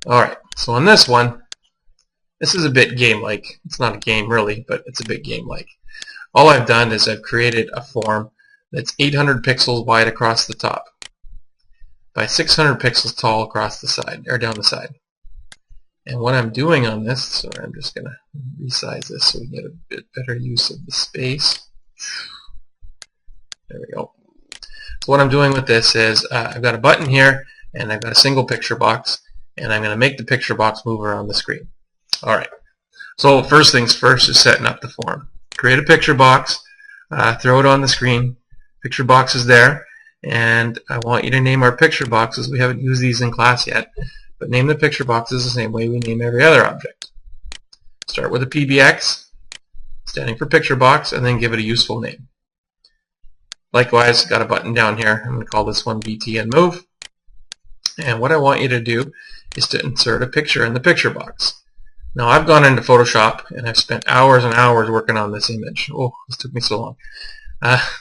Alright, so on this one, this is a bit game-like. It's not a game really, but it's a bit game-like. All I've done is I've created a form that's 800 pixels wide across the top by 600 pixels tall across the side, or down the side. And what I'm doing on this, so I'm just going to resize this so we get a bit better use of the space. There we go. So what I'm doing with this is I've got a button here and I've got a single picture box, and I'm going to make the picture box move around the screen. Alright, so first things first is setting up the form. Create a picture box, throw it on the screen. Picture box is there, and I want you to name our picture boxes. We haven't used these in class yet, but name the picture boxes the same way we name every other object. Start with a PBX, standing for picture box, and then give it a useful name. Likewise, got a button down here. I'm going to call this one BTN Move. And what I want you to do is to insert a picture in the picture box. Now I've gone into Photoshop and I've spent hours and hours working on this image. Oh, this took me so long.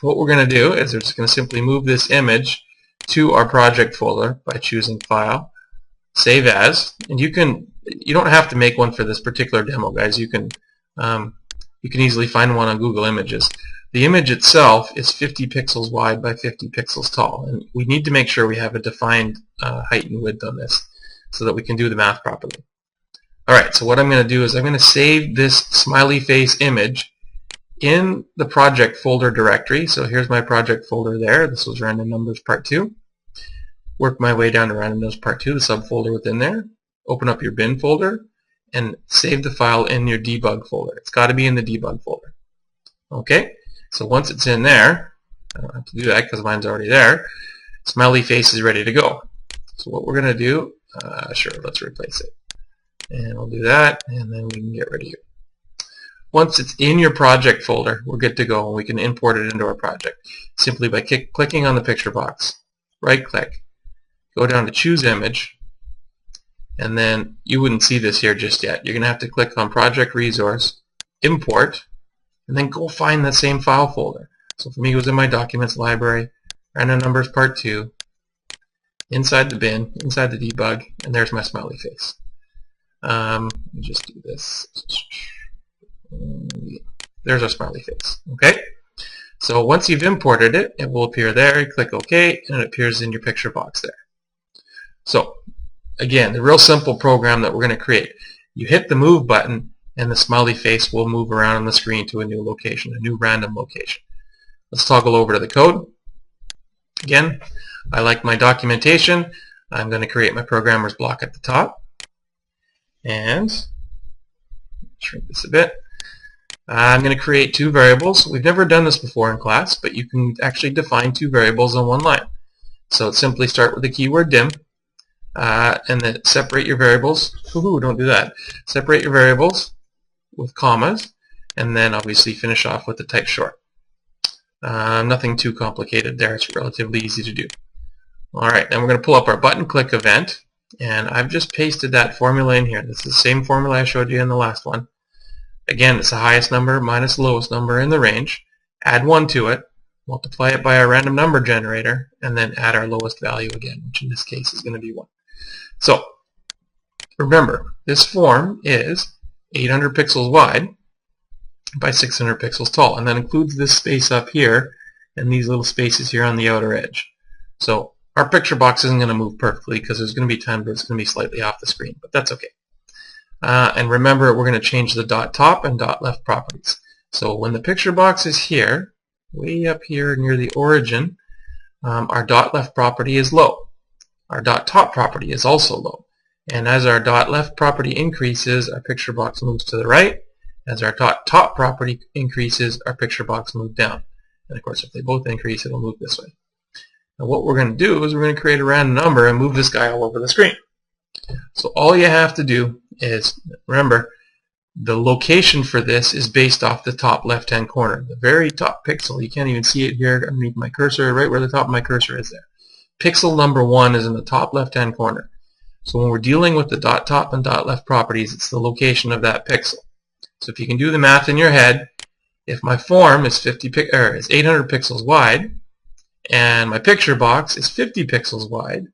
What we're going to do is we're just going to simply move this image to our project folder by choosing File, Save As, and you don't have to make one for this particular demo, guys. You can easily find one on Google Images. The image itself is 50 pixels wide by 50 pixels tall, and we need to make sure we have a defined height and width on this so that we can do the math properly. Alright, so what I'm going to do is I'm going to save this smiley face image in the project folder directory. So here's my project folder there. This was Random Numbers Part 2. Work my way down to Random Numbers Part 2, the subfolder within there. Open up your bin folder and save the file in your debug folder. It's got to be in the debug folder. Okay, so once it's in there, I don't have to do that because mine's already there, smiley face is ready to go. So what we're going to do, sure, let's replace it. And we'll do that, and then we can get rid of you. Once it's in your project folder, we're good to go, and we can import it into our project simply by clicking on the picture box, right-click, go down to Choose Image, and then you wouldn't see this here just yet. You're going to have to click on Project Resource, Import, and then go find that same file folder. So for me, it was in my Documents library, Random Numbers Part 2, inside the bin, inside the debug, and there's my smiley face. Let me just do this. There's our smiley face. Okay? So once you've imported it, it will appear there. You click OK, and it appears in your picture box there. So, again, the real simple program that we're going to create. You hit the Move button, and the smiley face will move around on the screen to a new location, a new random location. Let's toggle over to the code. Again, I like my documentation. I'm going to create my programmer's block at the top. And shrink this a bit. I'm going to create two variables. We've never done this before in class, but you can actually define two variables on one line. So simply start with the keyword dim, and then separate your variables. Don't do that. Separate your variables with commas, and then obviously finish off with the type short. Nothing too complicated there. It's relatively easy to do. Alright, then we're going to pull up our button click event. And I've just pasted that formula in here. This is the same formula I showed you in the last one. Again, it's the highest number minus the lowest number in the range. Add 1 to it, multiply it by our random number generator, and then add our lowest value again, which in this case is going to be 1. So, remember, this form is 800 pixels wide by 600 pixels tall, and that includes this space up here and these little spaces here on the outer edge. So, our picture box isn't going to move perfectly because there's going to be times where it's going to be slightly off the screen, but that's okay. And remember, we're going to change the dot top and dot left properties. So when the picture box is here, way up here near the origin, our dot left property is low. Our dot top property is also low. And as our dot left property increases, our picture box moves to the right. As our dot top property increases, our picture box moves down. And of course, if they both increase, it'll move this way. Now what we're going to do is we're going to create a random number and move this guy all over the screen. So all you have to do is, remember, the location for this is based off the top left-hand corner. The very top pixel, you can't even see it here underneath my cursor, right where the top of my cursor is there. Pixel number 1 is in the top left-hand corner. So when we're dealing with the dot top and dot left properties, it's the location of that pixel. So if you can do the math in your head, if my form is 800 pixels wide, and my picture box is 50 pixels wide,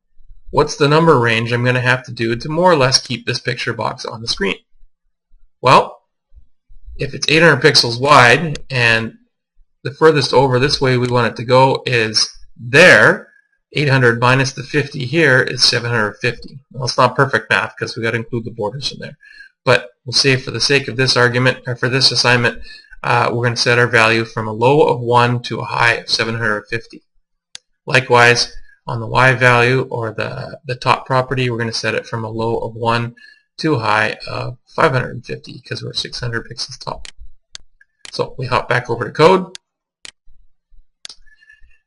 what's the number range I'm going to have to do to more or less keep this picture box on the screen? Well, if it's 800 pixels wide and the furthest over this way we want it to go is there, 800 minus the 50 here is 750. Well, it's not perfect math because we've got to include the borders in there. But we'll say for the sake of this argument, or for this assignment, we're going to set our value from a low of 1 to a high of 750. Likewise, on the y value, or the top property, we're going to set it from a low of 1 to a high of 550 because we're 600 pixels tall. So we hop back over to code,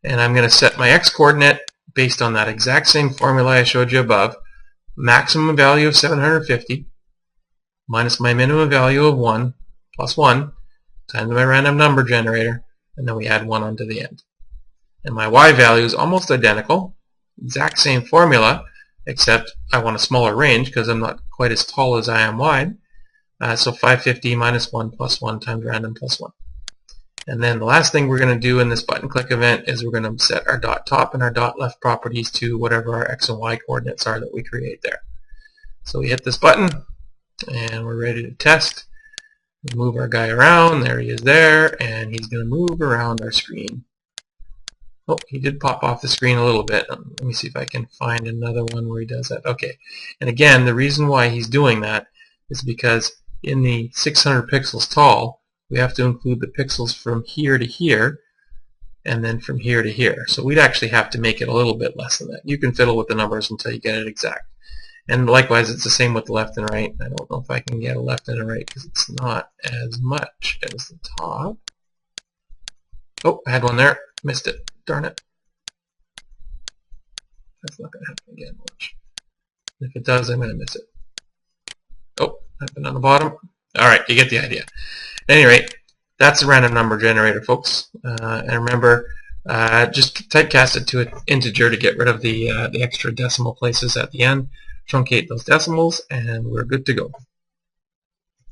and I'm going to set my x-coordinate based on that exact same formula I showed you above. Maximum value of 750 minus my minimum value of 1 plus 1 times my random number generator, and then we add 1 onto the end. And my y value is almost identical, exact same formula, except I want a smaller range because I'm not quite as tall as I am wide. So 550 minus 1 plus 1 times random plus 1. And then the last thing we're going to do in this button click event is we're going to set our dot top and our dot left properties to whatever our x and y coordinates are that we create there. So we hit this button and we're ready to test. We move our guy around, there he is there, and he's going to move around our screen. Oh, he did pop off the screen a little bit. Let me see if I can find another one where he does that. Okay, and again, the reason why he's doing that is because in the 600 pixels tall, we have to include the pixels from here to here, and then from here to here. So we'd actually have to make it a little bit less than that. You can fiddle with the numbers until you get it exact. And likewise, it's the same with the left and right. I don't know if I can get a left and a right because it's not as much as the top. Oh, I had one there. Missed it. Darn it. That's not going to happen again. Watch. If it does, I'm going to miss it. Oh, happened on the bottom. Alright, you get the idea. At any rate, that's the random number generator, folks. And remember, just typecast it to an integer to get rid of the extra decimal places at the end. Truncate those decimals, and we're good to go.